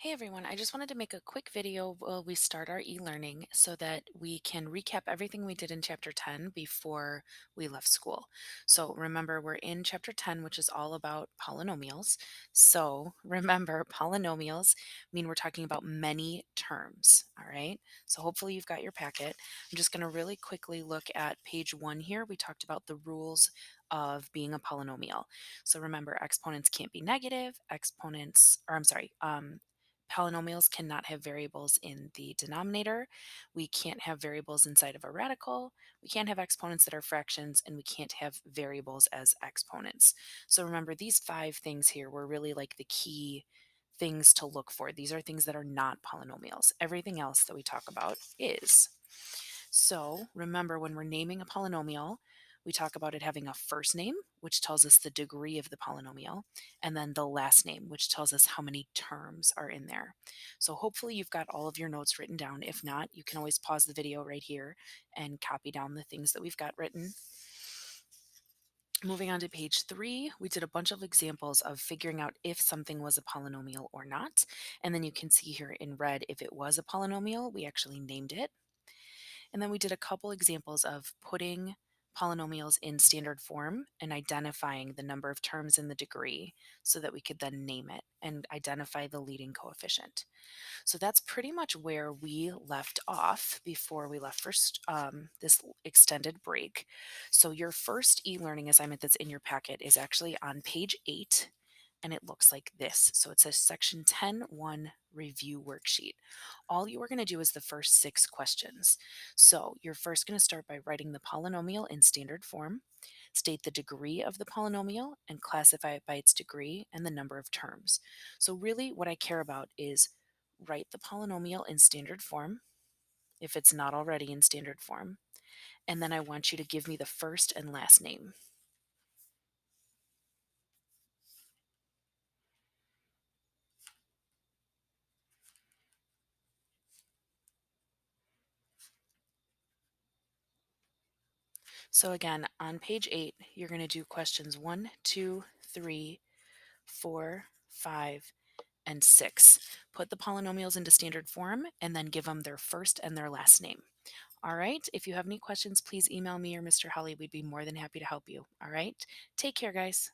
Hey everyone, I just wanted to make a quick video while we start our e-learning so that we can recap everything we did in chapter 10 before we left school. So remember, we're in chapter 10, which is all about polynomials. So remember, polynomials mean we're talking about many terms, all right? So hopefully you've got your packet. I'm just going to really quickly look at page 1 here. We talked about the rules of being a polynomial. So remember, exponents can't be negative, polynomials cannot have variables in the denominator. We can't have variables inside of a radical. We can't have exponents that are fractions, and we can't have variables as exponents. So remember, these 5 things here were really like the key things to look for. These are things that are not polynomials. Everything else that we talk about is. So remember, when we're naming a polynomial, we talk about it having a first name, which tells us the degree of the polynomial, and then the last name, which tells us how many terms are in there. So hopefully you've got all of your notes written down. If not, you can always pause the video right here and copy down the things that we've got written. Moving on to page 3, we did a bunch of examples of figuring out if something was a polynomial or not. And then you can see here in red, if it was a polynomial, we actually named it. And then we did a couple examples of putting polynomials in standard form and identifying the number of terms in the degree so that we could then name it and identify the leading coefficient. So that's pretty much where we left off before we left for this extended break. So your first e-learning assignment that's in your packet is actually on page 8, and it looks like this. So it says section 10.1 review worksheet. All you are going to do is the first 6 questions. So you're first going to start by writing the polynomial in standard form, state the degree of the polynomial, and classify it by its degree and the number of terms. So really what I care about is write the polynomial in standard form, if it's not already in standard form, and then I want you to give me the first and last name. So again, on page 8, you're going to do questions 1, 2, 3, 4, 5, and 6. Put the polynomials into standard form and then give them their first and their last name. All right, if you have any questions, please email me or Mr. Holly. We'd be more than happy to help you. All right, take care, guys.